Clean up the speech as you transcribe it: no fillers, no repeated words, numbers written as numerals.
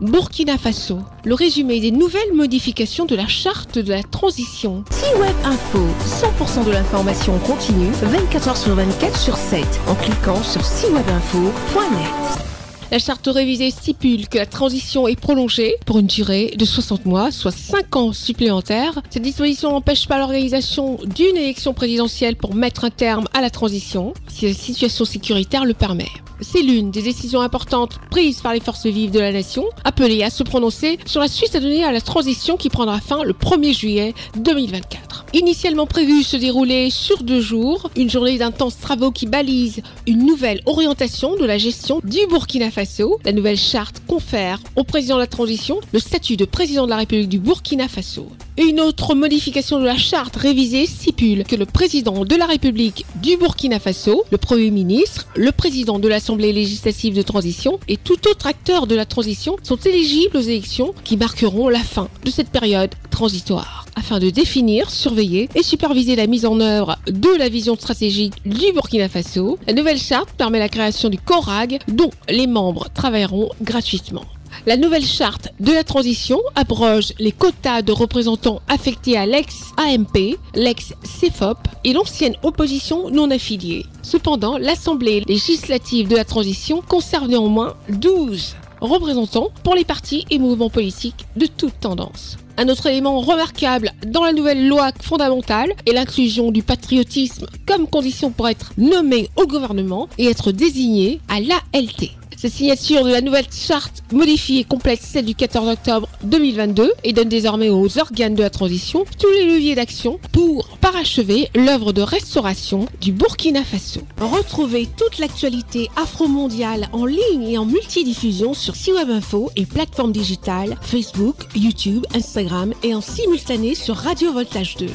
Burkina Faso, le résumé des nouvelles modifications de la charte de la transition. C-Web Info, 100% de l'information continue, 24h sur 24 sur 7, en cliquant sur cwebinfo.net. La charte révisée stipule que la transition est prolongée pour une durée de 60 mois, soit 5 ans supplémentaires. Cette disposition n'empêche pas l'organisation d'une élection présidentielle pour mettre un terme à la transition, si la situation sécuritaire le permet. C'est l'une des décisions importantes prises par les forces vives de la nation, appelées à se prononcer sur la suite à donner à la transition qui prendra fin le 1er juillet 2024. Initialement prévu se dérouler sur 2 jours, une journée d'intenses travaux qui balise une nouvelle orientation de la gestion du Burkina Faso. La nouvelle charte confère au président de la transition le statut de président de la République du Burkina Faso. Une autre modification de la charte révisée stipule que le président de la République du Burkina Faso, le Premier ministre, le président de l'Assemblée législative de transition et tout autre acteur de la transition sont éligibles aux élections qui marqueront la fin de cette période transitoire, afin de définir, surveiller et superviser la mise en œuvre de la vision stratégique du Burkina Faso. La nouvelle charte permet la création du CORAG dont les membres travailleront gratuitement. La nouvelle charte de la transition abroge les quotas de représentants affectés à l'ex-AMP, l'ex-CEFOP et l'ancienne opposition non affiliée. Cependant, l'Assemblée législative de la transition conserve néanmoins 12 représentants pour les partis et mouvements politiques de toute tendance. Un autre élément remarquable dans la nouvelle loi fondamentale est l'inclusion du patriotisme comme condition pour être nommé au gouvernement et être désigné à l'ALT. Cette signature de la nouvelle charte modifie et complète celle du 14 octobre 2022 et donne désormais aux organes de la transition tous les leviers d'action pour parachever l'œuvre de restauration du Burkina Faso. Retrouvez toute l'actualité afro-mondiale en ligne et en multidiffusion sur C-Web Info et plateformes digitales Facebook, YouTube, Instagram et en simultané sur Radio Voltage 2.